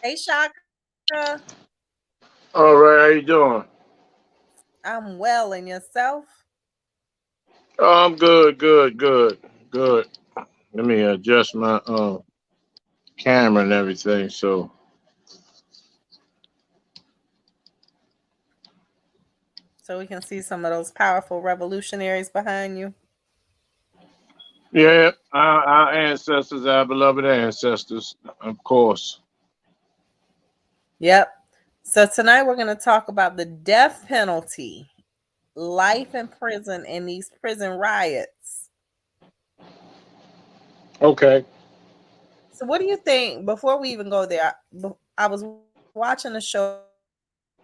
Hey, Shaka. All right, how you doing? I'm well, and yourself? Oh, I'm good. Let me adjust my camera and everything. So So we can see some of those powerful revolutionaries behind you. yeah, our ancestors, our beloved ancestors, of course. Yep. So tonight we're going to talk about the death penalty, life in prison, and these prison riots. Okay. So, what do you think? Before we even go there, I was watching a show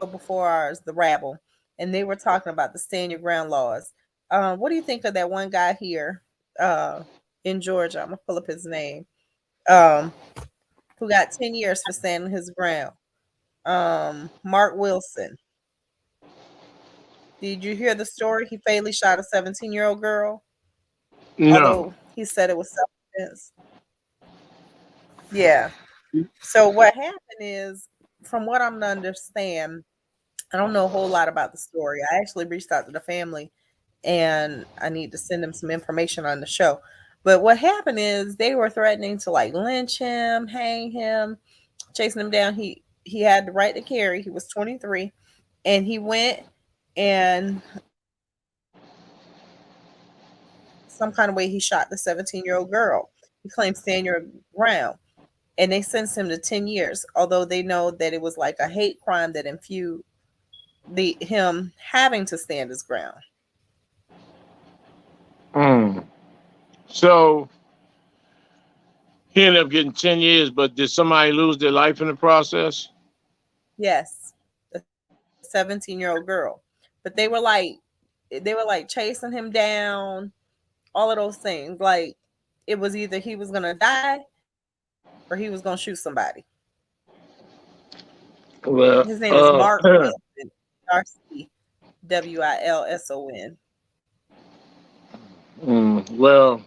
before ours, The Rabble, and they were talking about the stand your ground laws. What do you think of that one guy here in Georgia? I'm gonna pull up his name. Um, who got 10 years for standing his ground? Mark Wilson. Did you hear the story? He fatally shot a 17-year-old girl, No. although he said it was self-defense. Yeah. So what happened is, from what I'm to understand, I don't know a whole lot about the story. I actually reached out to the family and I need to send them some information on the show. But what happened is they were threatening to like lynch him, hang him, chasing him down. He had the right to carry. He was 23 and he went and some kind of way he shot the 17-year-old girl. He claimed stand your ground. And they sentenced him to 10 years, although they know that it was like a hate crime that infused the him having to stand his ground. Mm. So he ended up getting 10 years, but did somebody lose their life in the process? Yes, the 17-year-old girl. But they were like chasing him down, all of those things. Like it was either he was gonna die or he was gonna shoot somebody. Well, His name is Mark Wilson, Wilson. well,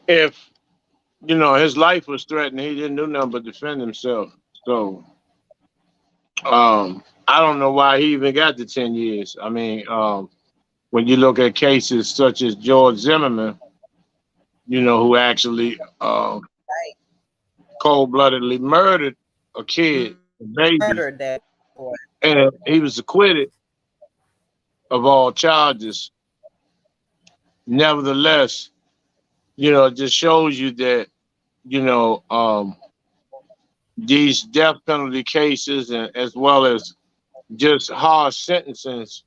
if his life was threatened, he didn't do nothing but defend himself. So I don't know why he even got the 10 years. I mean, when you look at cases such as George Zimmerman, who actually cold bloodedly murdered a kid, a Murdered that baby, boy. and he was acquitted of all charges. Nevertheless, it just shows you that, you know, um, these death penalty cases, and as well as just harsh sentences,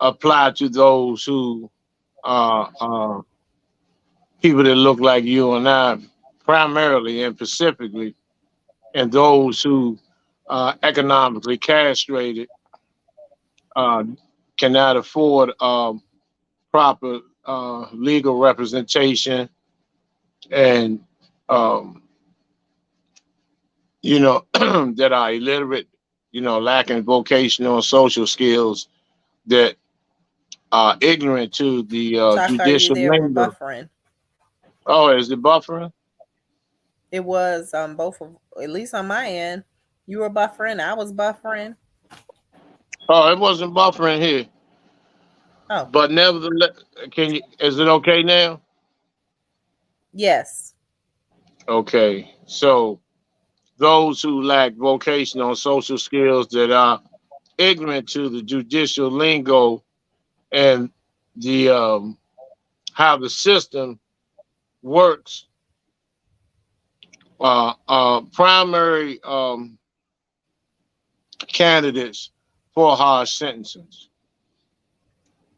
apply to those who people that look like you and I, primarily and specifically, and those who economically castrated, uh, cannot afford proper legal representation, and um, that are illiterate, lacking vocational and social skills, that are ignorant to the Chaka, are you judicial there? We're lingo. buffering. Oh, is it buffering? It was both of, at least on my end. You were buffering. I was buffering. Oh, it wasn't buffering here. Oh, But nevertheless, is it okay now? yes. Okay. So those who lack vocational and social skills, that are ignorant to the judicial lingo and the how the system works, primary candidates for harsh sentences.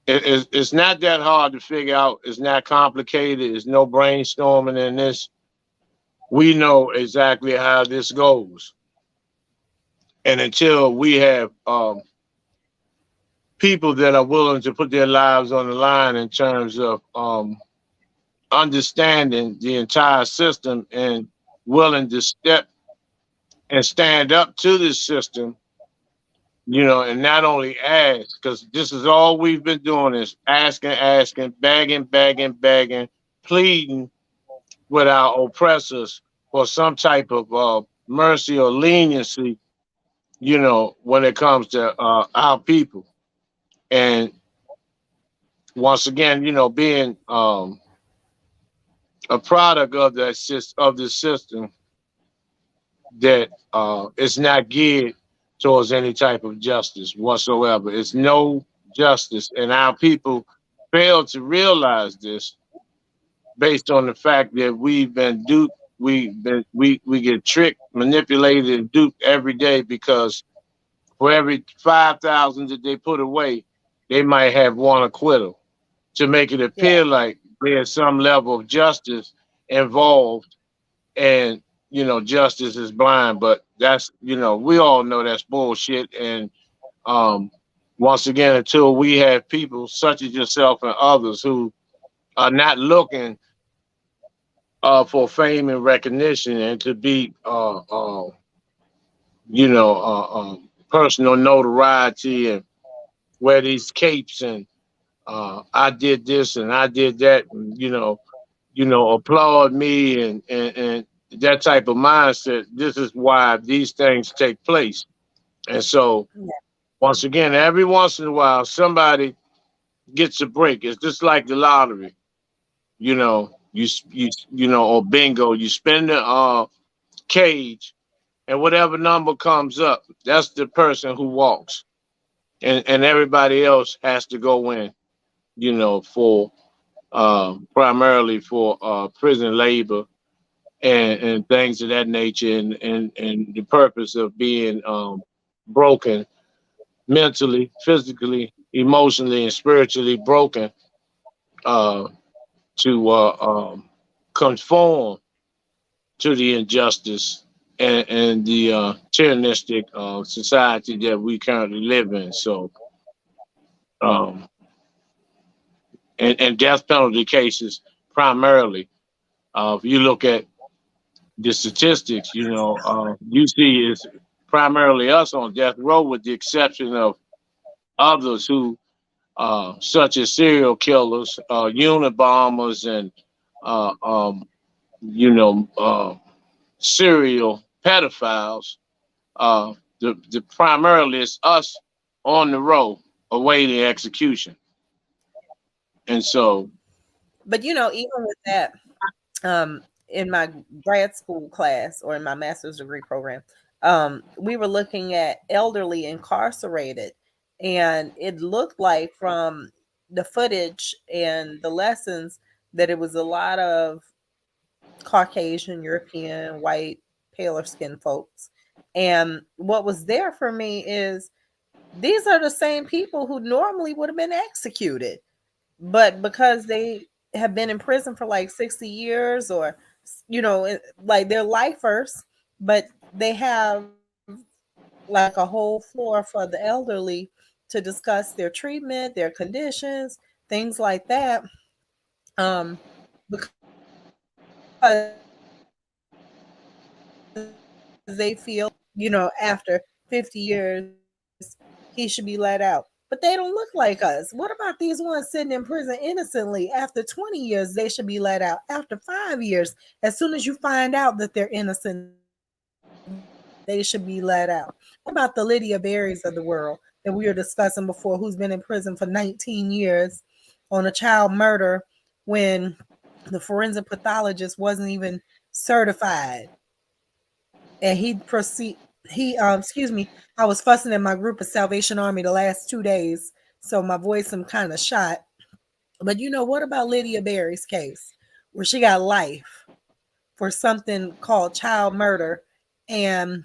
It's not that hard to figure out. It's not complicated. There's no brainstorming in this. We know exactly how this goes. And until we have people that are willing to put their lives on the line in terms of understanding the entire system and willing to step and stand up to this system, and not only ask, because this is all we've been doing is asking, begging, pleading with our oppressors for some type of mercy or leniency, when it comes to our people. And once again, being a product of of the system that is not geared towards any type of justice whatsoever. It's no justice, and our people fail to realize this based on the fact that we've been duped. We get tricked, manipulated, and duped every day because for every 5,000 that they put away, they might have one acquittal to make it appear Yeah. like there's some level of justice involved, and justice is blind. But that's we all know that's bullshit. And um once again, until we have people such as yourself and others who are not looking for fame and recognition and to be personal notoriety and wear these capes and I did this and I did that, and applaud me and that type of mindset. This is why these things take place. And so once again, every once in a while somebody gets a break. It's just like the lottery, or bingo. You spin the cage, and whatever number comes up, that's the person who walks, and everybody else has to go in, for primarily for prison labor and things of that nature, and the purpose of being broken mentally, physically, emotionally, and spiritually broken uh, to conform to the injustice and the tyrannistic society that we currently live in. So, um, and death penalty cases primarily. If you look at the statistics, you see it's primarily us on death row, with the exception of others who, such as serial killers, Unabombers, and uh, um, you know, uh, serial pedophiles. The primarily is us on the row awaiting execution, and so But even with that, in my grad school class or in my master's degree program, we were looking at elderly incarcerated, and it looked like from the footage and the lessons that it was a lot of Caucasian, European, white, paler skinned folks. And what was there for me is these are the same people who normally would have been executed, but because they have been in prison for like 60 years, or like they're lifers, but they have like a whole floor for the elderly to discuss their treatment, their conditions, things like that, because they feel after 50 years he should be let out, but they don't look like us. What about these ones sitting in prison innocently after 20 years? They should be let out. After 5 years, as soon as you find out that they're innocent, they should be let out. What about the Lydia Berries of the world that we are discussing before, who's been in prison for 19 years, on a child murder when the forensic pathologist wasn't even certified, and I was fussing in my group of Salvation Army the last 2 days, so my voice I'm kind of shot. But what about Lydia Berry's case, where she got life for something called child murder, and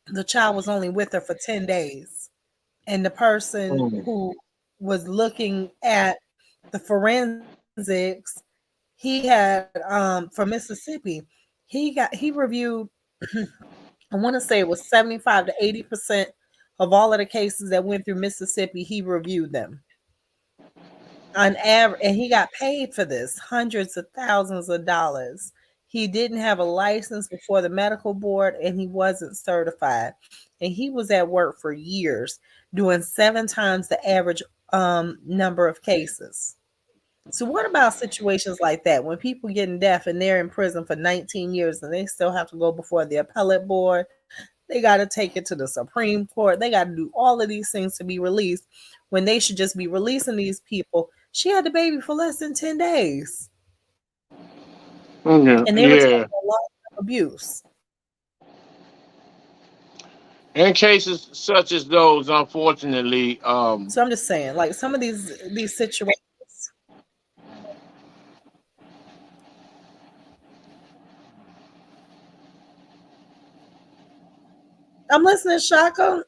the child was only with her for 10 days. And the person mm, who was looking at the forensics, he had from Mississippi, he reviewed, I want to say it was 75 to 80% of all of the cases that went through Mississippi, he reviewed them on average, and he got paid for this hundreds of thousands of dollars. He didn't have a license before the medical board, and he wasn't certified, and he was at work for years doing 7 times the average number of cases. So what about situations like that when people getting death and they're in prison for 19 years and they still have to go before the appellate board? They got to take it to the Supreme Court. They got to do all of these things to be released when they should just be releasing these people. She had the baby for less than 10 days Yeah, and they were yeah. charged with a lot of abuse. In cases such as those, unfortunately, So I'm just saying, like some of these situations. I'm listening, Shaka.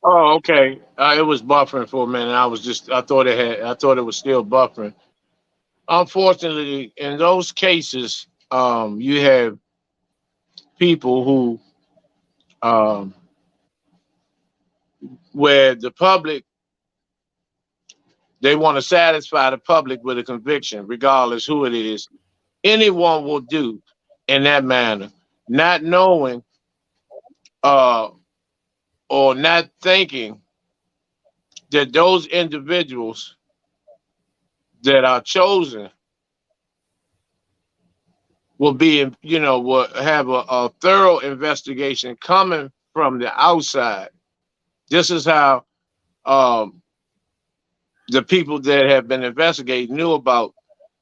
oh, okay. It was buffering for a minute. I thought it was still buffering. Unfortunately, in those cases, you have people who, um, where the public, they want to satisfy the public with a conviction, regardless who it is. Anyone will do in that manner, not knowing, uh, or not thinking that those individuals that are chosen will be, will have a thorough investigation coming from the outside. This is how, um, the people that have been investigating knew about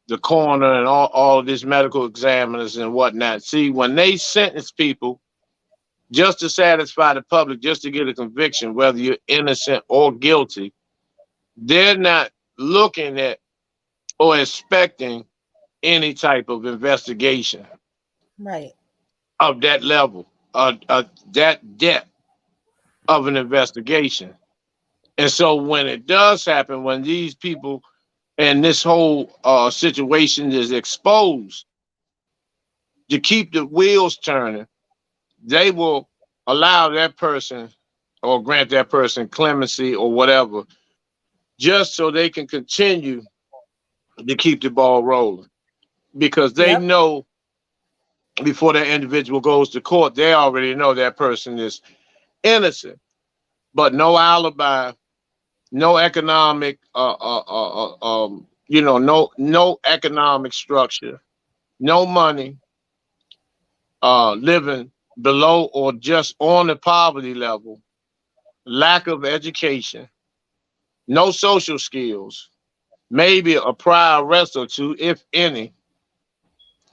the coroner and all of these medical examiners and whatnot. See, when they sentence people just to satisfy the public, just to get a conviction, whether you're innocent or guilty, they're not looking at or expecting any type of investigation Right. of that level, that depth of an investigation. And so when it does happen, when these people and this whole situation is exposed, to keep the wheels turning, they will allow that person or grant that person clemency or whatever, just so they can continue to keep the ball rolling. Because they Yep. know before that individual goes to court, they already know that person is innocent, but no alibi, no economic, no economic structure, no money, living below or just on the poverty level, lack of education, no social skills, maybe a prior arrest or two, if any,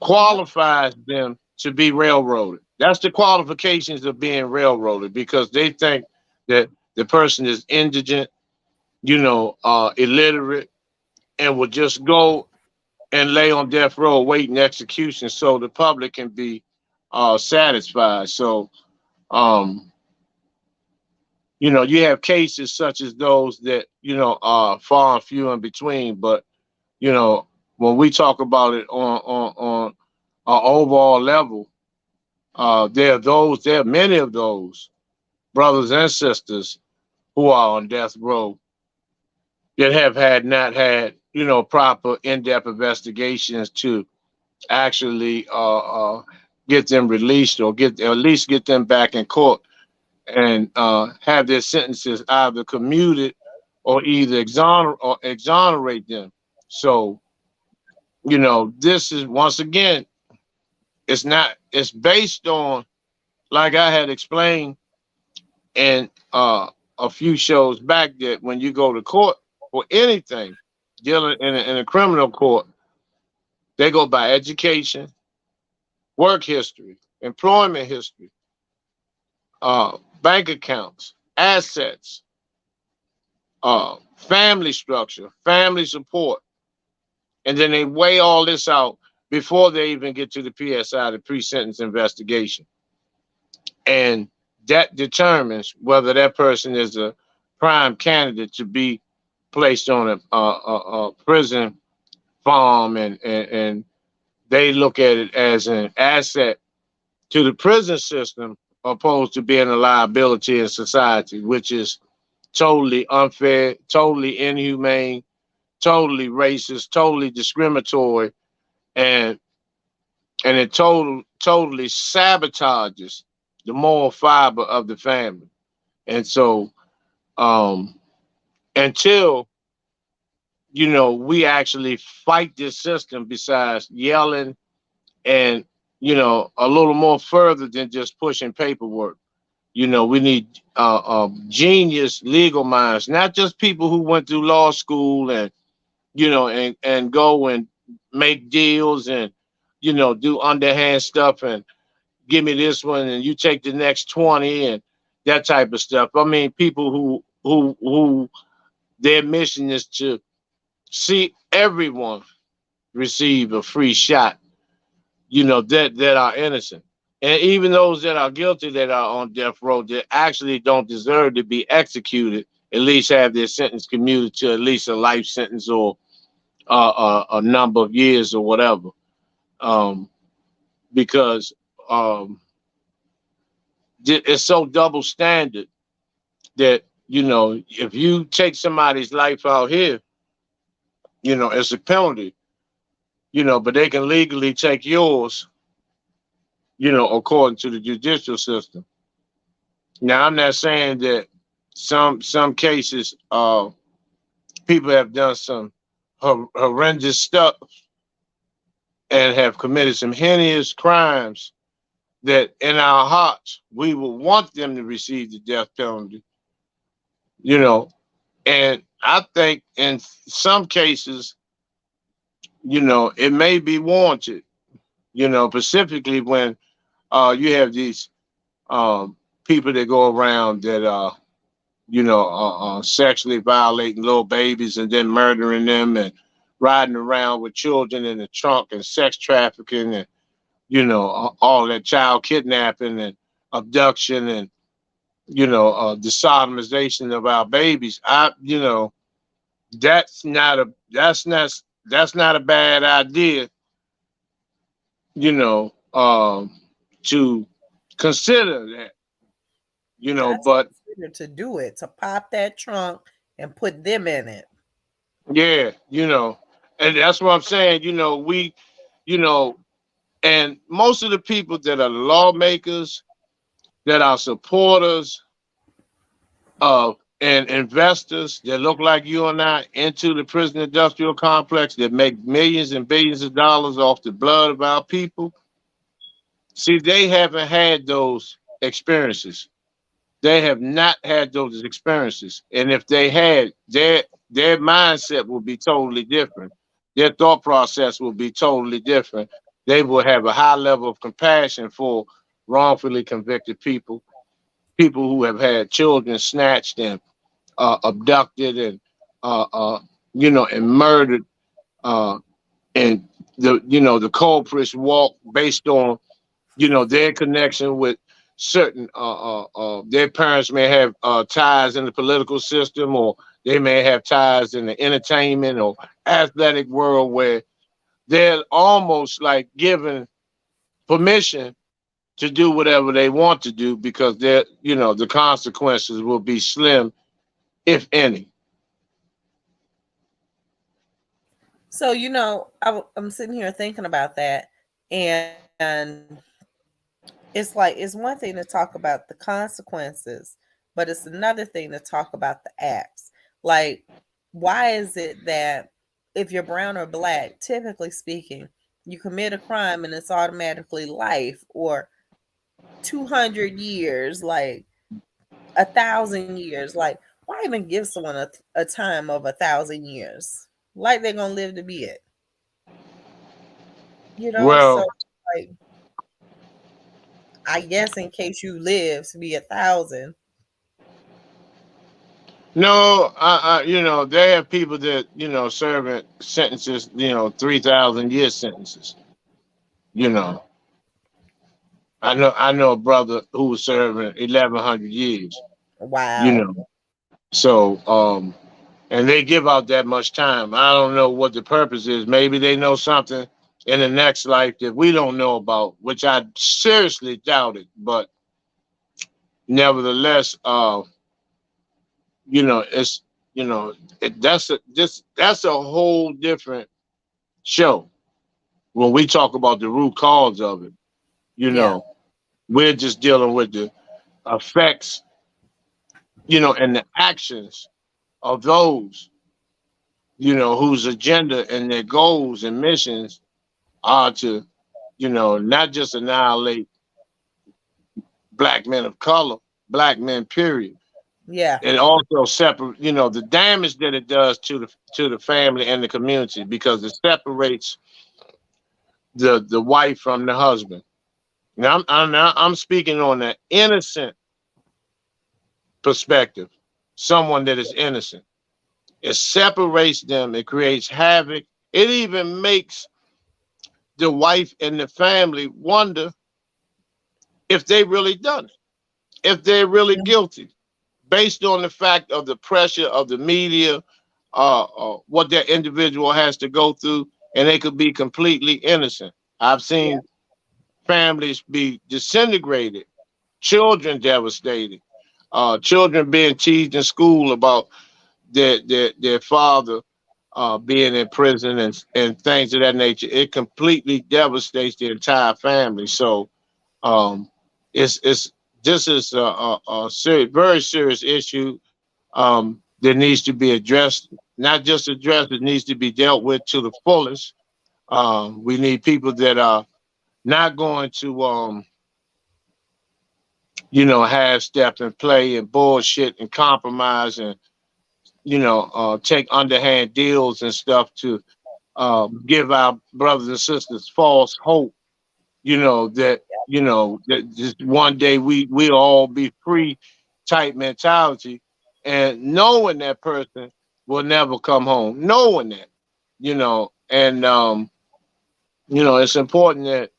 Yep. qualifies them to be railroaded. That's the qualifications of being railroaded, because they think that the person is indigent, illiterate, and will just go and lay on death row waiting execution so the public can be satisfied. So, um, you have cases such as those that, are far and few in between. But, when we talk about it on an overall level, there are many of those brothers and sisters who are on death row that have not had, proper in-depth investigations to actually get them released, or at least get them back in court, and have their sentences either commuted or either exonerate them. So, this is, once again, it's based on, like I had explained in a few shows back, that when you go to court for anything dealing in a criminal court, they go by education, work history, employment history, bank accounts, assets, family structure, family support, and then they weigh all this out before they even get to the PSI, the pre-sentence investigation, and that determines whether that person is a prime candidate to be placed on a prison farm, and they look at it as an asset to the prison system, opposed to being a liability in society, which is totally unfair, totally inhumane, totally racist, totally discriminatory, and it totally sabotages the moral fiber of the family. And so, um, until we actually fight this system besides yelling and, a little more further than just pushing paperwork. We need genius legal minds, not just people who went through law school and, and go and make deals and, do underhand stuff and give me this one and you take the next 20 and that type of stuff. I mean, people who their mission is to see everyone receive a free shot, that are innocent. And even those that are guilty that are on death row that actually don't deserve to be executed, at least have their sentence commuted to at least a life sentence or a number of years or whatever. Um, because it's so double standard that, if you take somebody's life out here, it's a penalty, but they can legally take yours, according to the judicial system. Now, I'm not saying that some cases, people have done some horrendous stuff and have committed some heinous crimes that in our hearts we would want them to receive the death penalty, you know. And I think in some cases, it may be warranted, specifically when you have these people that go around that sexually violating little babies and then murdering them and riding around with children in the trunk and sex trafficking and, all that child kidnapping and abduction and, the sodomization of our babies. That's not a bad idea, to consider that, Got to but consider to do it, to pop that trunk and put them in it. yeah, and that's what I'm saying, you know, and most of the people that are lawmakers, that are supporters of and investors that look like you and I into the prison industrial complex that make millions and billions of dollars off the blood of our people, see, they haven't had those experiences. They have not had those experiences. And if they had, their mindset will be totally different. Their thought process will be totally different. They will have a high level of compassion for wrongfully convicted people, people who have had children snatched and abducted and and murdered, uh, and the culprits walk based on their connection with certain their parents may have ties in the political system, or they may have ties in the entertainment or athletic world where they're almost like given permission to do whatever they want to do because they're the consequences will be slim, if any. So, I'm sitting here thinking about that, and it's one thing to talk about the consequences, but it's another thing to talk about the acts. Like, why is it that if you're brown or black, typically speaking, you commit a crime and it's automatically life or 200 years, like 1,000 years? Like, why even give someone a time of 1,000 years? Like they're gonna live to be it, So Well, like, I guess in case you live to be 1,000. no, they have people that serving sentences, 3,000 year sentences. You know, I know a brother who was serving 1,100 years. You Wow. know, so and they give out that much time. I don't know what the purpose is. Maybe they know something in the next life that we don't know about, which I seriously doubt it. But nevertheless, it's that's a whole different show when we talk about the root cause of it. You Yeah. know, we're just dealing with the effects, and the actions of those, whose agenda and their goals and missions are to, not just annihilate black men of color, black men, period. Yeah. And also separate, the damage that it does to the family and the community, because it separates the wife from the husband. Now I'm speaking on the innocent perspective, someone that is innocent. It separates them. It creates havoc. It even makes the wife and the family wonder if they really done it, if they're really guilty, based on the fact of the pressure of the media, what that individual has to go through, and they could be completely innocent. I've Yeah. seen families be disintegrated, children devastated, children being teased in school about their father being in prison and things of that nature. It completely devastates the entire family. So um, it's this is a very serious issue that needs to be addressed. Not just addressed, it needs to be dealt with to the fullest. We need people that are not going to half step and play and bullshit and compromise and take underhand deals and stuff to give our brothers and sisters false hope, that just one day we'll all be free type mentality, and knowing that person will never come home, knowing that, and it's important that,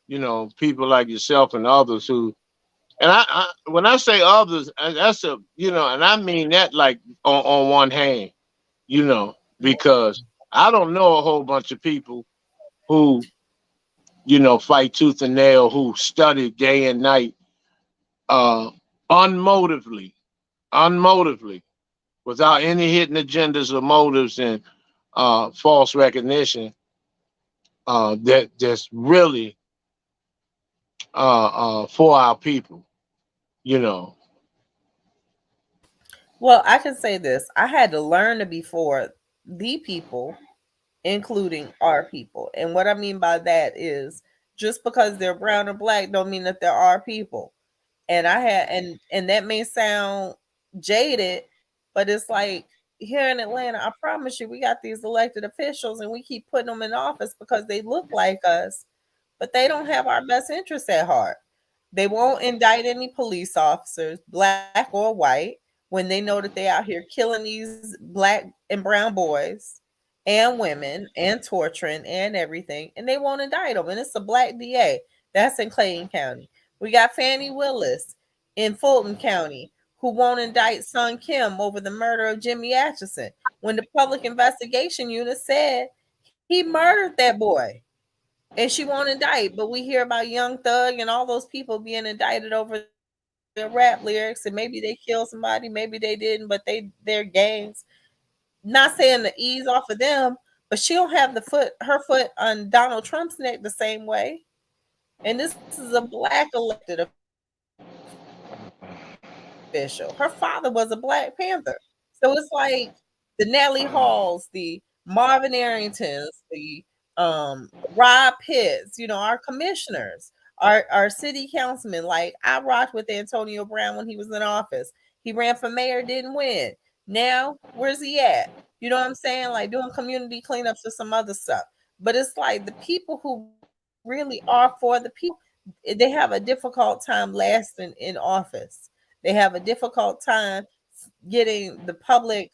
people like yourself and others who, and when I say others, that's and I mean that like on one hand, because I don't know a whole bunch of people who, fight tooth and nail, who study day and night, uh, unmotively, unmotively, without any hidden agendas or motives and false recognition, that's really for our people, you know. Well, I can say this. I had to learn to be for the people, including our people. And what I mean by that is just because they're brown or black don't mean that they're our people. And I had and that may sound jaded, but it's like here in Atlanta, I promise you, we got these elected officials and we keep putting them in office because they look like us, but they don't have our best interests at heart. They won't indict any police officers, black or white, when they know that they out here killing these black and brown boys and women and torturing and everything, and they won't indict them. And it's a black DA. That's in Clayton County. We got Fannie Willis in Fulton County who won't indict Son Kim over the murder of Jimmy Atchison when the public investigation unit said he murdered that boy and she won't indict. But we hear about Young Thug and all those people being indicted over their rap lyrics, and maybe they killed somebody, maybe they didn't, but they're gangs. Not saying to ease off of them, but she don't have her foot on Donald Trump's neck the same way. And this is a black elected official. Her father was a Black Panther. So it's like the Nellie Halls, the Marvin Arringtons, the Rod Pitts, our commissioners, our city councilmen. Like I rocked with Antonio Brown when he was in office. He ran for mayor, didn't win. Now, where's he at? You know what I'm saying? Like doing community cleanups or some other stuff. But it's like the people who really are for the people, they have a difficult time lasting in office. They have a difficult time getting the public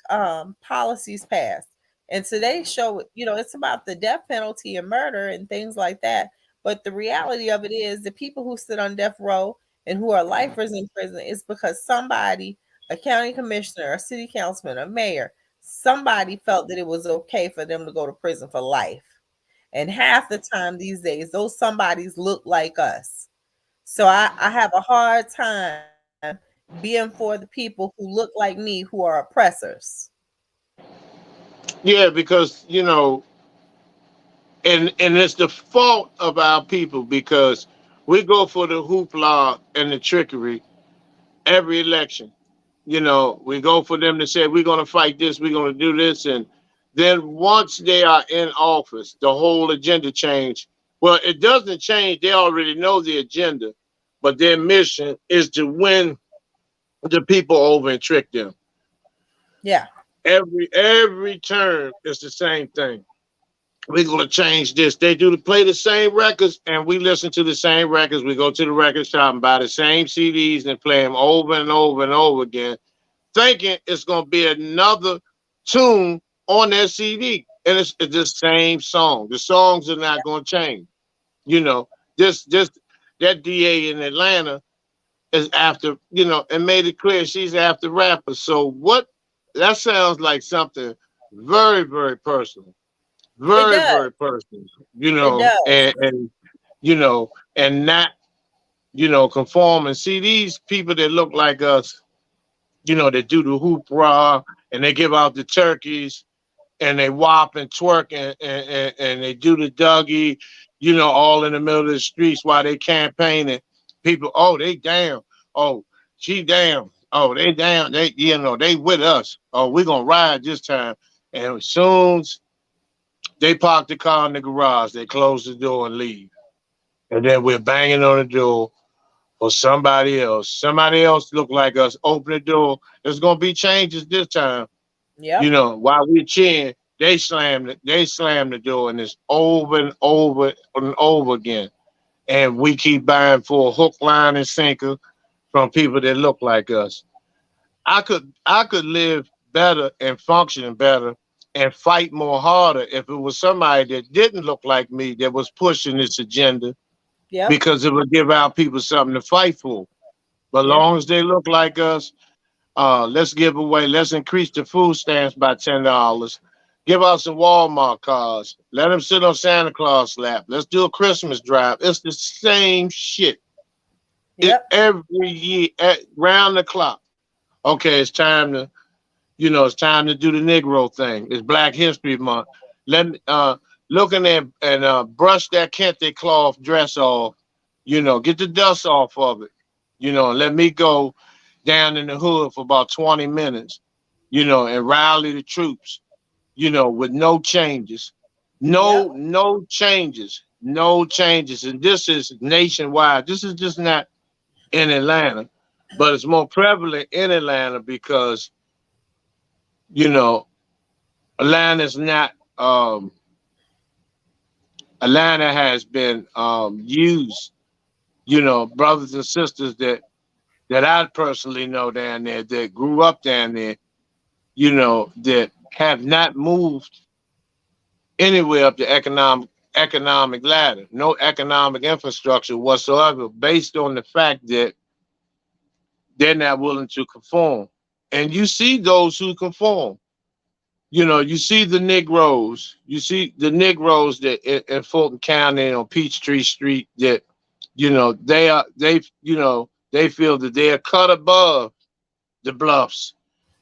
policies passed. And today show, it's about the death penalty and murder and things like that. But the reality of it is the people who sit on death row and who are lifers in prison is because somebody, a county commissioner, a city councilman, a mayor, somebody felt that it was okay for them to go to prison for life. And half the time these days, those somebodies look like us. So I have a hard time being for the people who look like me who are oppressors. Yeah, because and it's the fault of our people, because we go for the hoopla and the trickery every election. We go for them to say we're going to fight this, we're going to do this, and Then once they are in office, the whole agenda change. Well, it doesn't change. They already know the agenda, but their mission is to win the people over and trick them. Yeah. Every term is the same thing. We're gonna change this. They do to play the same records, and we listen to the same records. We go to the record shop and buy the same CDs and play them over and over and over again, thinking it's gonna be another tune on that CD, and it's the same song. The songs are not gonna change. You know, this that DA in Atlanta is after, and made it clear she's after rappers. So what? That sounds like something very, very personal, It very, does. very personal. It does. And not conform and see these people that look like us, that do the hoopla and they give out the turkeys and they whop and twerk and they do the Dougie, all in the middle of the streets while they campaigning. People, oh, they down. Oh, she down. Oh, they down. They with us. Oh, we gonna ride this time. And as soon as they park the car in the garage, they close the door and leave. And then we're banging on the door for somebody else. Somebody else look like us. Open the door. There's gonna be changes this time. Yep. While we're cheering, they slam the door, and it's over and over and over again. And we keep buying for a hook, line, and sinker from people that look like us. I could live better and function better and fight more harder if it was somebody that didn't look like me that was pushing this agenda, Yep. because it would give our people something to fight for. But Yeah. long as they look like us, let's increase the food stamps by $10. Give out some Walmart cards. Let them sit on Santa Claus lap. Let's do a Christmas drive. It's the same shit. Yep. Every year, round the clock. Okay, it's time to do the Negro thing. It's Black History Month. Let me looking at and brush that kente cloth dress off. Get the dust off of it. And let me go down in the hood for about 20 minutes. And rally the troops. With no changes, Yep. no changes, no changes. And this is nationwide. This is just not in Atlanta, but it's more prevalent in Atlanta because you know Atlanta's not. Atlanta has been used. Brothers and sisters that I personally know down there that grew up down there. That have not moved anywhere up the economic ladder. No economic infrastructure whatsoever, based on the fact that they're not willing to conform. And you see those who conform. You see the Negroes. You see the Negroes that in Fulton County on Peachtree Street that they feel that they are cut above the bluffs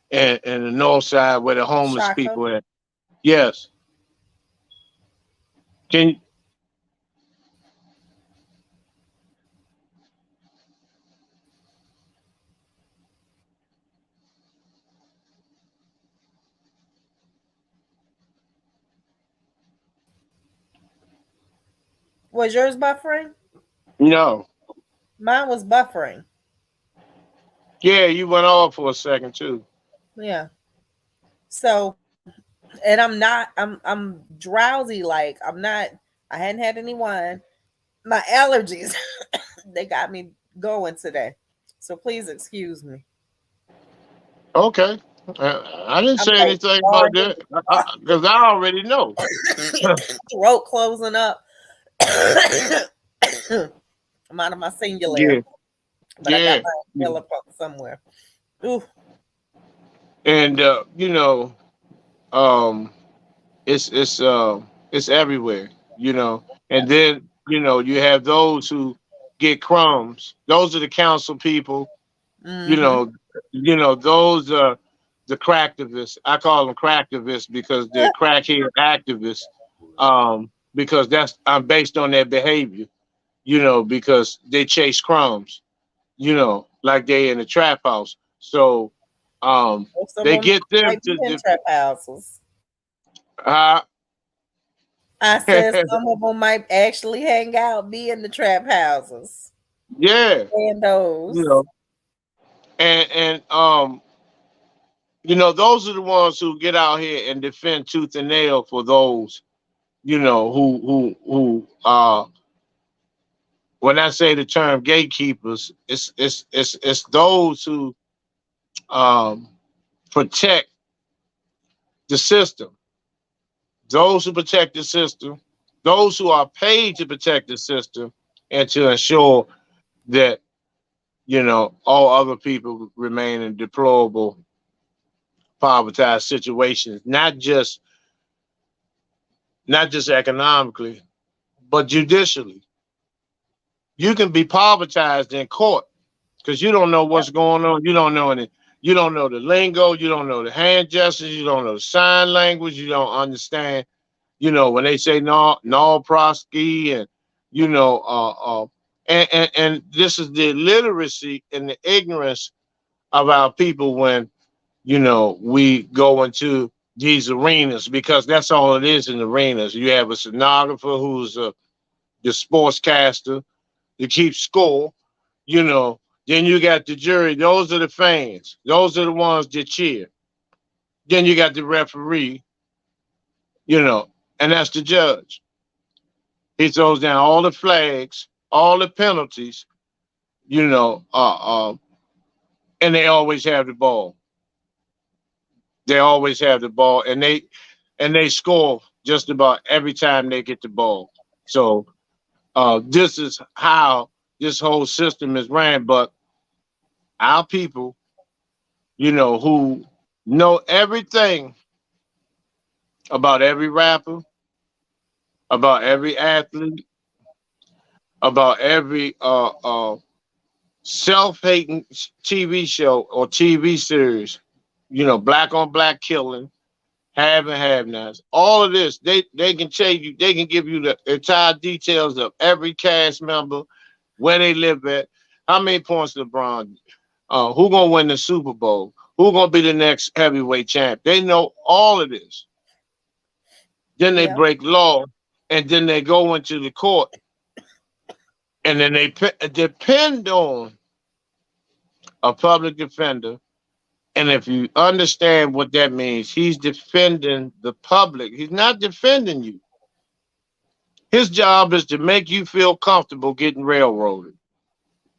and the north side where the homeless Shaka. people are. Yes. Can Was yours buffering? no. Mine was buffering. Yeah, you went off for a second too. Yeah. So, and I'm drowsy, like I'm not, I hadn't had any wine. My allergies they got me going today. So please excuse me. Okay. I didn't I'm say like anything about barking, that because I already know. throat closing up. I'm out of my singular, Yeah, but I got yeah. my inhaler pump somewhere. Ooh, And um, it's everywhere. And then you have those who get crumbs. Those are the council people. You mm-hmm. know, those are the cracktivists. I call them cracktivists because they're crackhead activists. Because that's based on their behavior. Because they chase crumbs. Like they in the trap house. So Most of they them get them might be to in trap houses. Uh, I said some of them might actually hang out, be in the trap houses, yeah, and you those. know, and those are the ones who get out here and defend tooth and nail for those, who when I say the term gatekeepers, it's those who um protect the system, those who protect the system, those who are paid to protect the system and to ensure that all other people remain in deplorable, poverty situations, not just economically, but judicially. You can be povertized in court because you don't know Yep. what's going on. You don't know any. You don't know the lingo. You don't know the hand gestures. You don't know the sign language. You don't understand. When they say no prosky and you know and this is the illiteracy and the ignorance of our people when we go into these arenas, because that's all it is in arenas. You have a stenographer who's the sportscaster to keep score, you know. Then you got the jury. Those are the fans. Those are the ones that cheer. Then you got the referee, you know, and that's the judge. He throws down all the flags, all the penalties, you know, and they always have the ball. They always have the ball, and they score just about every time they get the ball. So this is how this whole system is ran. But our people, who know everything about every rapper, about every athlete, about every self-hating TV show or TV series, black on black killing, have and have nots. All of this, they can tell you, they can give you the entire details of every cast member, where they live at, how many points LeBron, who gonna win the Super Bowl, who gonna be the next heavyweight champ. They know all of this. Then they Yep. break law, and then they go into the court, and then they depend on a public defender. And if you understand what that means, he's defending the public. He's not defending you. His job is to make you feel comfortable getting railroaded.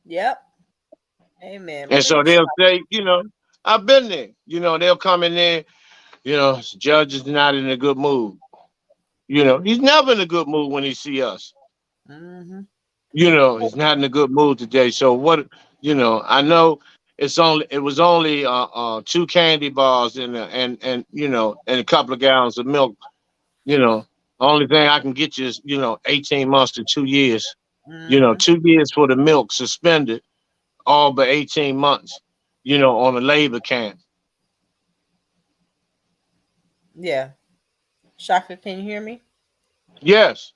Yep. Amen. And so Preach. they'll say, I've been there. They'll come in there, the judge is not in a good mood. He's never in a good mood when he see us. Mm-hmm. He's not in a good mood today. So what, I know it was only two candy bars and and a couple of gallons of milk. The only thing I can get you is, 18 months to 2 years. Mm-hmm. 2 years for the milk suspended, all but 18 months, on a labor camp. Yeah. Shaka, can you hear me? Yes.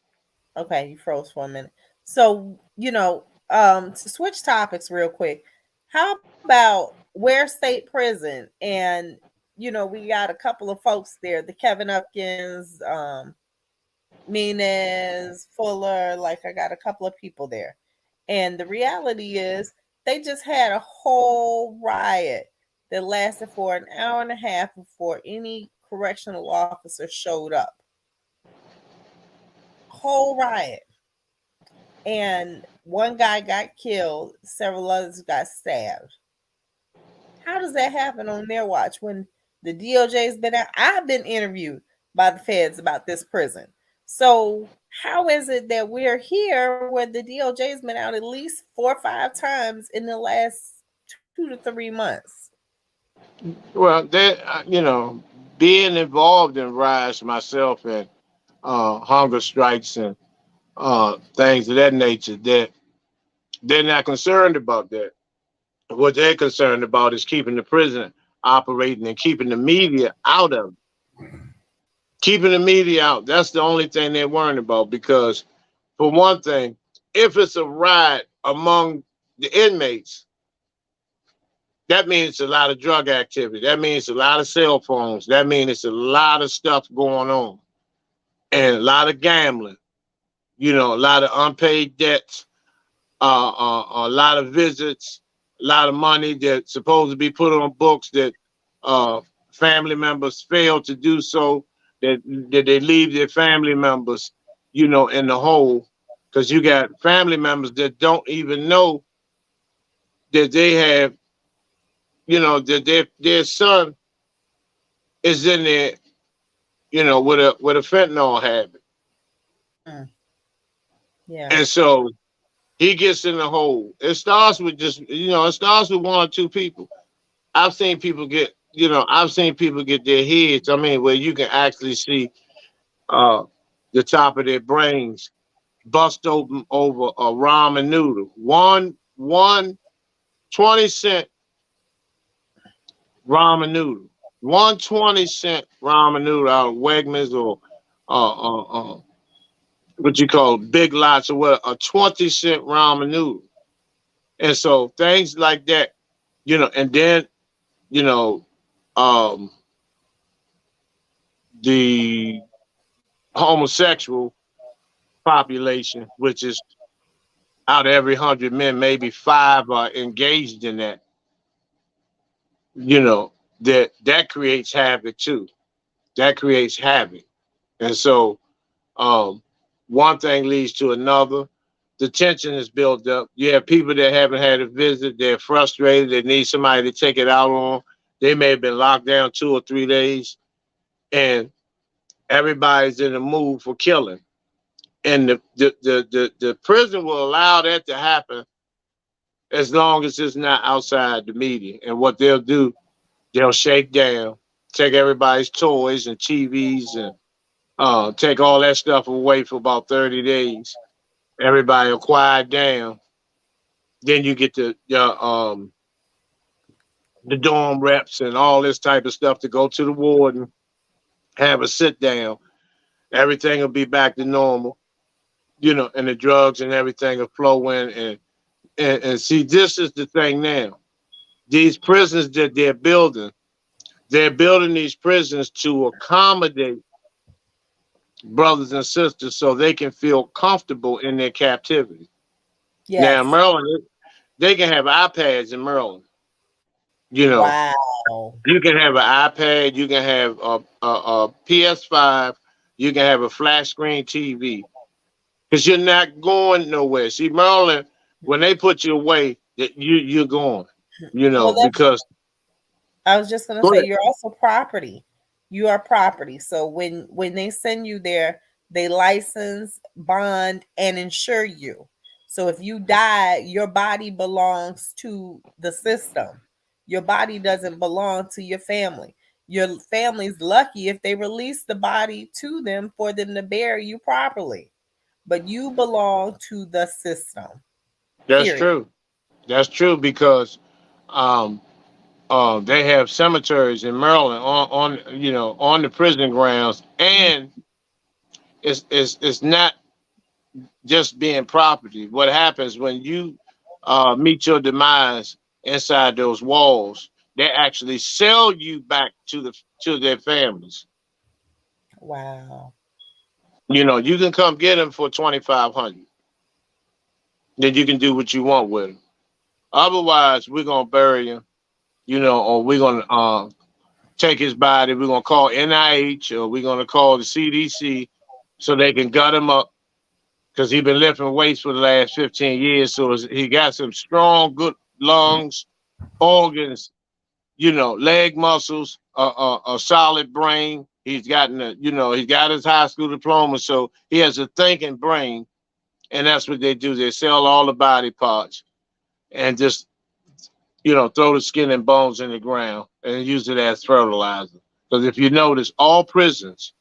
Okay, you froze for a minute. So, to switch topics real quick, how about Ware State Prison? And, we got a couple of folks there, the Kevin Upkins, Menes, Fuller, like I got a couple of people there. And the reality is they just had a whole riot that lasted for an hour and a half before any correctional officer showed up. Whole riot. And one guy got killed, several others got stabbed. How does that happen on their watch when the DOJ's been out? I've been interviewed by the feds about this prison. So how is it that we're here when the DOJ's been out at least 4 or 5 times in the last 2 to 3 months? Well, being involved in riots myself and hunger strikes and things of that nature, that they're not concerned about that. What they're concerned about is keeping the prison operating and keeping the media out of it. Keeping the media out. That's the only thing they're worrying about. Because, for one thing, if it's a riot among the inmates, that means a lot of drug activity. That means a lot of cell phones. That means it's a lot of stuff going on and a lot of gambling. A lot of unpaid debts, a lot of visits, a lot of money that's supposed to be put on books that uh, family members fail to do so. That they leave their family members, in the hole, because you got family members that don't even know that they have, that their son is in there, with a fentanyl habit, Mm. Yeah. and so he gets in the hole. It starts with it starts with one or two people. I've seen people get their heads. I mean, where you can actually see uh, the top of their brains bust open over a ramen noodle. One 20-cent ramen noodle. One 20-cent ramen noodle out of Wegmans or what you call Big Lots or what, a 20-cent ramen noodle. And so things like that, and then, you know, um, the homosexual population, which is out of every 100 men, maybe five are engaged in that, you know, that creates havoc too. That creates havoc. And so um, one thing leads to another. The tension is built up. You have people that haven't had a visit, they're frustrated, they need somebody to take it out on. They may have been locked down 2 or 3 days, and everybody's in the mood for killing. And the prison will allow that to happen as long as it's not outside the media. And what they'll do, they'll shake down, take everybody's toys and TVs and take all that stuff away for about 30 days. Everybody will quiet down. Then you get the dorm reps and all this type of stuff to go to the warden, have a sit down. Everything will be back to normal, and the drugs and everything will flow in. And see, this is the thing now. These prisons that they're building these prisons to accommodate brothers and sisters so they can feel comfortable in their captivity. Now, in Yes. Maryland, they can have iPads in Maryland. You know, Wow. you can have an iPad, you can have a PS5, you can have a flat screen TV because you're not going nowhere. See, Maryland, when they put you away, that you're going. Well, that's Because I was just gonna go say ahead. you're also property. You are property. So when they send you there, they license, bond, and insure you. So if you die, your body belongs to the system. Your body doesn't belong to your family. Your family's lucky if they release the body to them for them to bury you properly. But you belong to the system. That's Period. true. That's true because um, they have cemeteries in Maryland on the prison grounds, and it's not just being property. What happens when you meet your demise inside those walls? They actually sell you back to their families. Wow. You can come get them for 2,500. Then you can do what you want with them. Otherwise, we're gonna bury him. Or we're gonna take his body. We're gonna call NIH or we're gonna call the CDC so they can gut him up because he's been lifting weights for the last 15 years. So he got some strong, good lungs, organs, leg muscles, a solid brain. He's got his high school diploma, so he has a thinking brain, and that's what they do. They sell all the body parts and just, throw the skin and bones in the ground and use it as fertilizer. Because if you notice, all prisons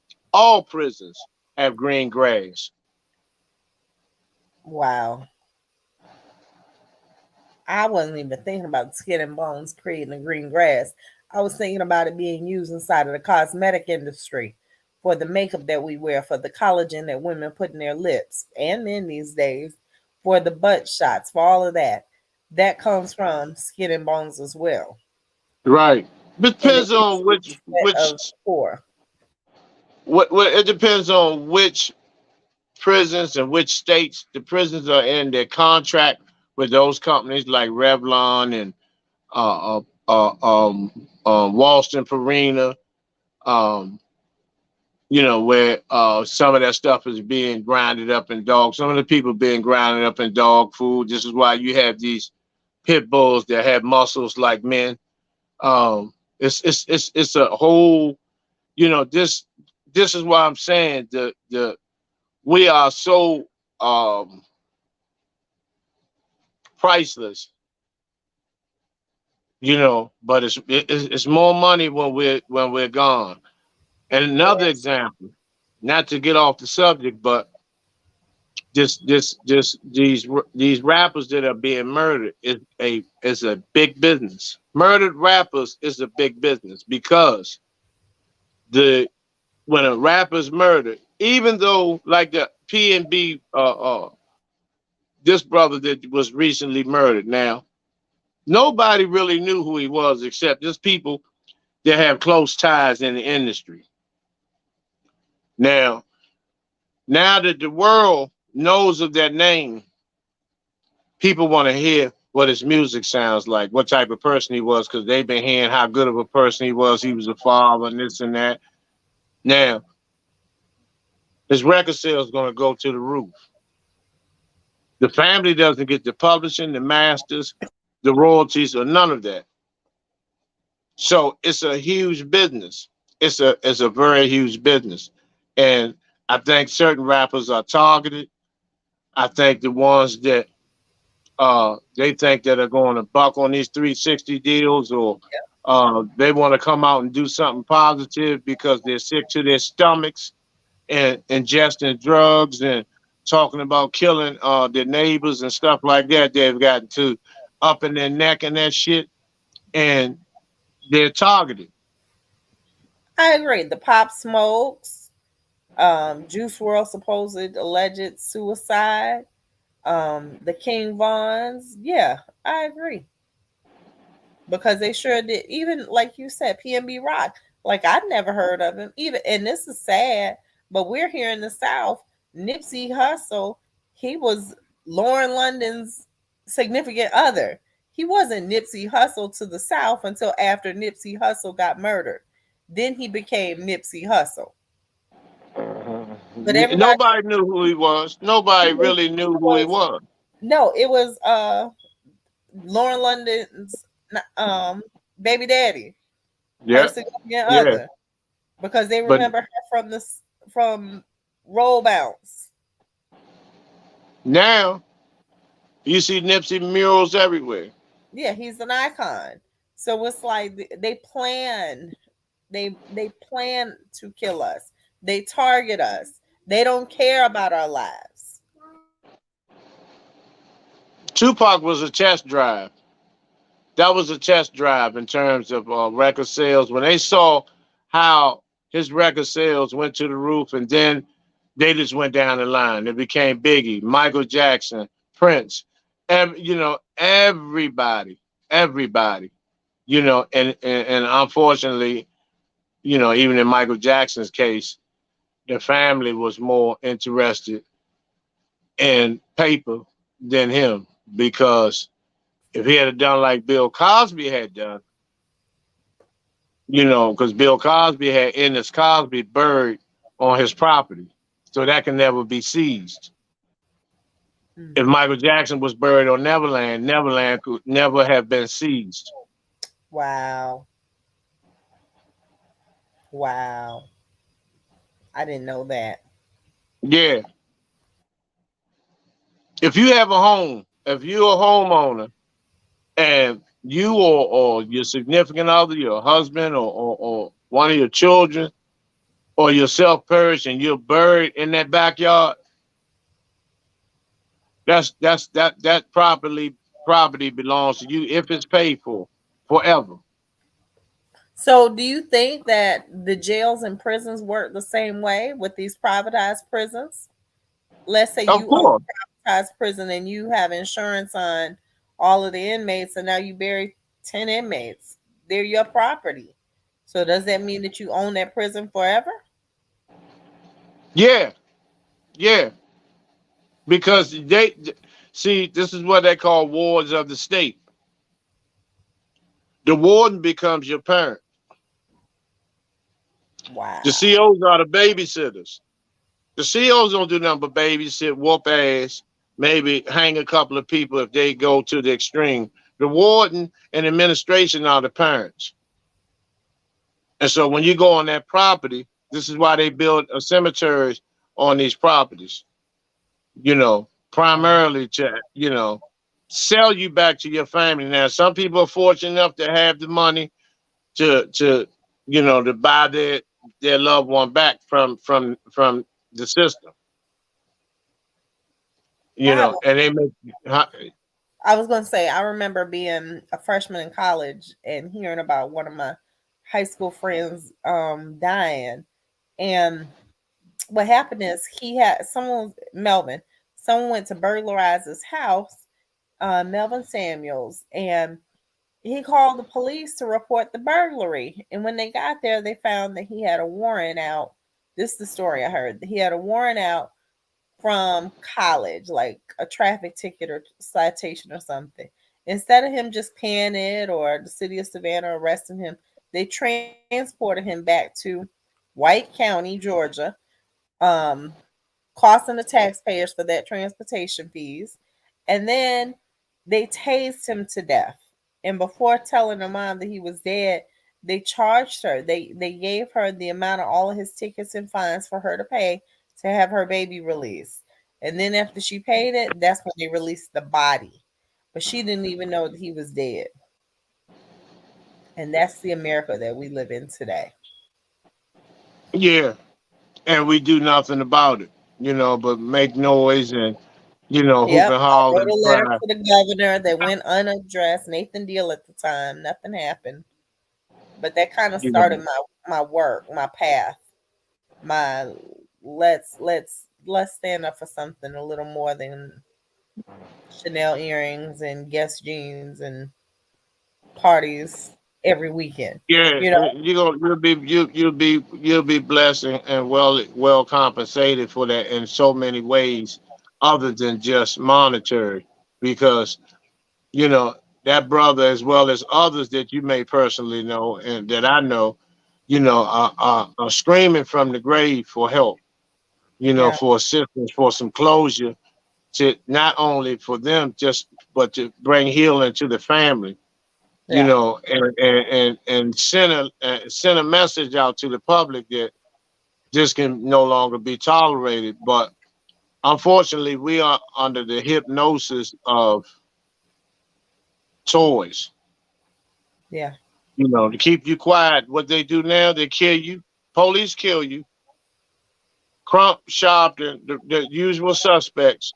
have green grass. Wow. I wasn't even thinking about skin and bones creating the green grass. I was thinking about it being used inside of the cosmetic industry for the makeup that we wear, for the collagen that women put in their lips and men these days, for the butt shots, for all of that. that comes from skin and bones as well, Right. and it Depends is on the sweat of the poor. what it depends on which prisons and which states the prisons are in their contract with those companies like Revlon and Walston Purina, um, where some of that stuff is being grinded up in dog. Some of the people being grinded up in dog food. This is why you have these pit bulls that have muscles like men. It's a whole. This is why I'm saying the we are so um, priceless. But it's more money when we're gone. And another Yes, example, not to get off the subject, but these rappers that are being murdered is a big business. Murdered rappers is a big business because the when a rapper's murdered, even though like the P&B, this brother that was recently murdered, now nobody really knew who he was except just people that have close ties in the industry. Now, now that the world knows of that name, people want to hear what his music sounds like, what type of person he was, because they've been hearing how good of a person he was. He was a father and this and that. Now, his record sales is going to go to the roof. The family doesn't get the publishing, the masters, the royalties, or none of that. So it's a huge business. It's a very huge business, and I think certain rappers are targeted. I think the ones that they think that are going to buck on these 360 deals, or they want to come out and do something positive because they're sick to their stomachs and ingesting drugs and talking about killing their neighbors and stuff like that. They've gotten to up in their neck and that shit, and they're targeted. I agree. The Pop Smokes, Juice World supposed alleged suicide, the King Vons. Yeah, I agree because they sure did. Even like you said, PNB Rock. Like I'd never heard of him even, and this is sad. But we're here in the South. Nipsey Hussle, he was Lauren London's significant other. He wasn't Nipsey Hussle to the South until after Nipsey Hussle got murdered. Then he became Nipsey Hussle. But everybody, Nobody knew who he was. Nobody he was, really knew who he was was. no, it was Lauren London's baby daddy, her Yeah, significant yeah. other, because they But remember her from Roll Bounce. now you see Nipsey murals everywhere. Yeah, he's an icon. So it's like they plan, they plan to kill us. They target us. They don't care about our lives. Tupac was a test drive. That was a test drive in terms of record sales. When they saw how his record sales went to the roof, and then they just went down the line. It became Biggie, Michael Jackson, Prince, everybody. And unfortunately, even in Michael Jackson's case, the family was more interested in paper than him, because if he had done like Bill Cosby had done, because Bill Cosby had Ennis Cosby buried on his property, so that can never be seized. If Mhm. Michael Jackson was buried on Neverland, Neverland could never have been seized. Wow. Wow. I didn't know that. Yeah, if you have a home, if you're a homeowner, and you or your significant other, your husband, or one of your children, or yourself perish and you're buried in that backyard, that property belongs to you if it's paid for forever. So, do you think that the jails and prisons work the same way with these privatized prisons? Let's say Of you own course. a privatized prison and you have insurance on all of the inmates, and now you bury 10 inmates. They're your property. So does that mean that you own that prison forever? Yeah, yeah. Because they see this is what they call wards of the state. The warden becomes your parent. The Wow. COs are the babysitters. The COs don't do nothing but babysit, whoop ass, maybe hang a couple of people if they go to the extreme. The warden and administration are the parents. And so when you go on that property, this is why they build a cemeteries on these properties, primarily to, sell you back to your family. Now, some people are fortunate enough to have the money to buy their loved one back from the system, I have and they make, I was going to say, I remember being a freshman in college and hearing about one of my high school friends dying. And what happened is he had someone, Melvin, someone went to burglarize his house, Melvin Samuels, and he called the police to report the burglary. And when they got there, they found that he had a warrant out. This is the story I heard. He had a warrant out from college, like a traffic ticket or citation or something. Instead of him just paying it or the city of Savannah arresting him, they transported him back to White County, Georgia, um, costing the taxpayers for that transportation fees. And then they tased him to death. And before telling the mom that he was dead, they charged her. They gave her the amount of all of his tickets and fines for her to pay to have her baby released. And then after she paid it, that's when they released the body. But she didn't even know that he was dead. And that's the America that we live in today. yeah, and we do nothing about it, but make noise and, hoop Yep. and I holler wrote and a letter cry. to the governor that went unaddressed. Nathan Deal at the time. Nothing happened. But that kind of You know, started my work, my path, my let's stand up for something a little more than Chanel earrings and Guess jeans and parties every weekend. yeah, You know? you'll be blessed and well compensated for that in so many ways, other than just monetary, because you know that brother as well as others that you may personally know and that I know, are screaming from the grave for help, Yeah, for assistance, for some closure, to not only for them just but to bring healing to the family, yeah, and send a message out to the public that this can no longer be tolerated. But unfortunately, we are under the hypnosis of toys. yeah, To keep you quiet. What they do now, they kill you. Police kill you. Crump, Sharpton, the usual suspects,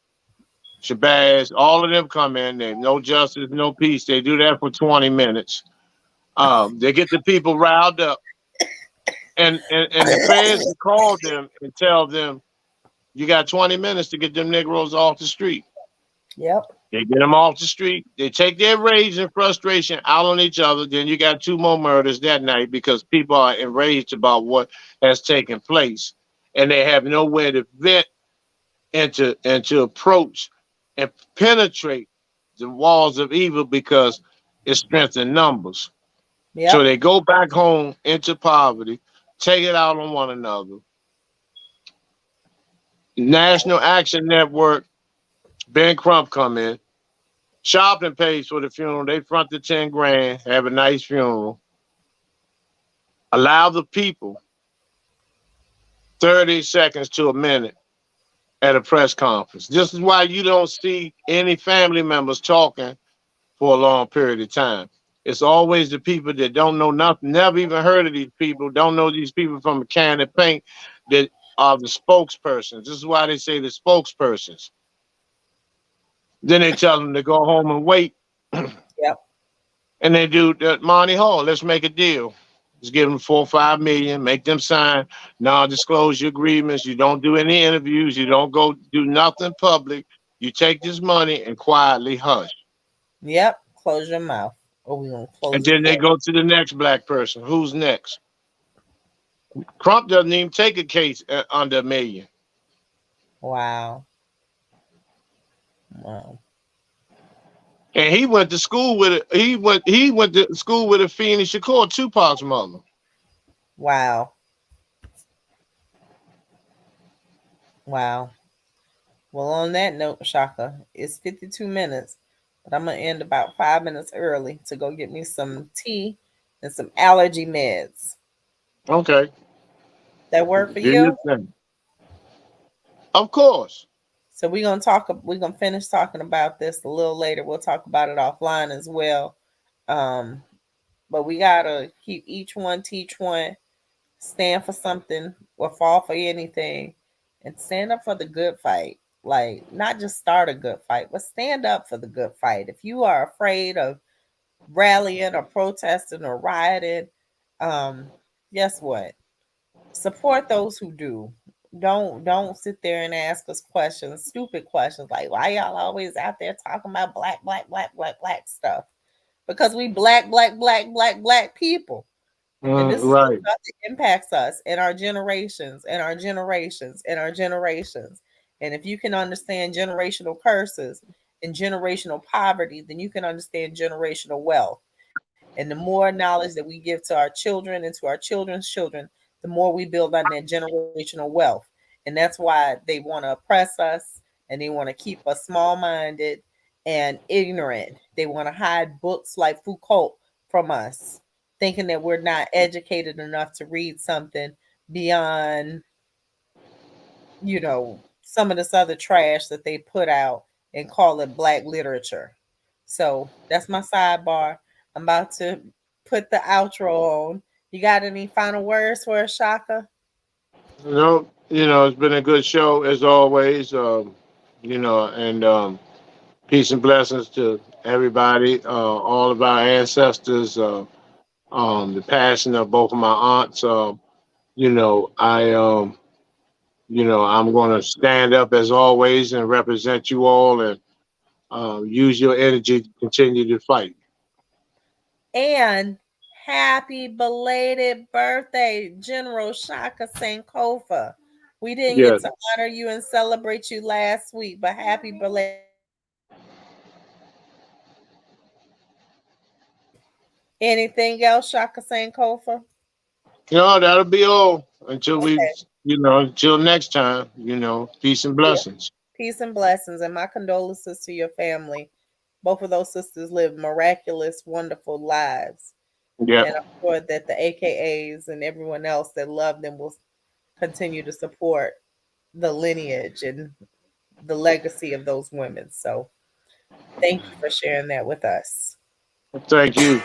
Shabazz, all of them come in. There's no justice, no peace. They do that for 20 minutes. They get the people riled up. And the feds will call them and tell them, you got 20 minutes to get them Negroes off the street. yep, They get them off the street. They take their rage and frustration out on each other. Then you got two more murders that night because people are enraged about what has taken place. And they have nowhere to vent and to approach and penetrate the walls of evil because it's strength in numbers. So yep, they go back home into poverty, take it out on one another. National Action Network, Ben Crump come in. Shopping pays for the funeral. They front the 10 grand, have a nice funeral. Allow the people 30 seconds to a minute at a press conference. This is why you don't see any family members talking for a long period of time. It's always the people that don't know nothing, never even heard of these people, don't know these people from a can of paint that are the spokespersons. This is why they say the spokespersons. Then they tell them to go home and wait. yep, And they do the Monty Hall. Let's make a deal. Let's give them 4 or 5 million. Make them sign non-disclosure agreements. You don't do any interviews. You don't go do nothing public. You take this money and quietly hush. Yep. Close your mouth. Or we gonna And close it then they for go to the next black person. Who's next? Crump doesn't even take a case under $1 million. you. Wow. Wow. And he went to school with it. He went to school with a Phoenix Shakur, Tupac's mother. Wow. Wow. Well, on that note, Shaka, it's 52 minutes, but I'm going to end about 5 minutes early to go get me some tea and some allergy meds. Okay. That work for Do your you? thing. Of course. So we're gonna finish talking about this a little later. We'll talk about it offline as well. Um, but we gotta keep each one, teach one, stand for something or fall for anything, and stand up for the good fight. Like not just start a good fight, but stand up for the good fight. If you are afraid of rallying or protesting or rioting, um, guess what? Support those who do. Don't sit there and ask us questions, stupid questions like why y'all always out there talking about black stuff. Because we black people. And this is the Right. stuff that impacts us and our generations and our generations and our generations. And if you can understand generational curses and generational poverty, then you can understand generational wealth. And the more knowledge that we give to our children and to our children's children, the more we build on that generational wealth. And that's why they want to oppress us and they want to keep us small minded and ignorant. They want to hide books like Foucault from us, thinking that we're not educated enough to read something beyond, some of this other trash that they put out and call it black literature. So that's my sidebar. I'm about to put the outro on. You got any final words for us, Shaka? No, it's been a good show as always. And peace and blessings to everybody, all of our ancestors, the passing of both of my aunts. I'm going to stand up as always and represent you all and use your energy to continue to fight. And happy belated birthday, General Shaka Sankofa. We didn't get Yes. to honor you and celebrate you last week, but happy belated. Anything else, Shaka Sankofa? No, that'll be all until Okay. until next time, peace and Yeah. blessings. Peace and blessings, and my condolences to your family. Both of those sisters lived miraculous, wonderful lives. Yep. And I'm sure that the AKAs and everyone else that loved them will continue to support the lineage and the legacy of those women. So thank you for sharing that with us. Thank you.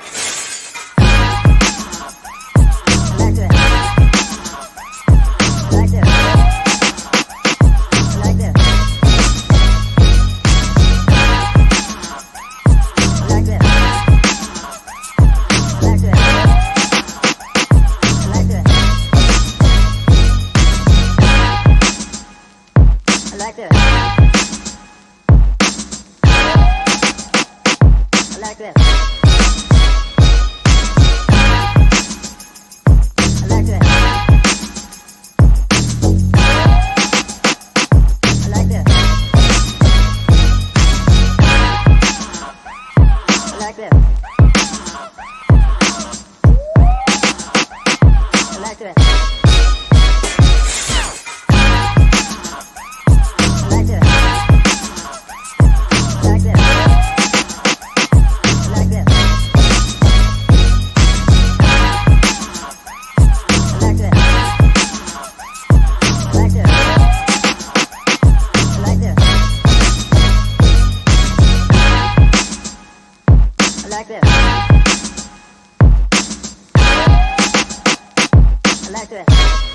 I like that.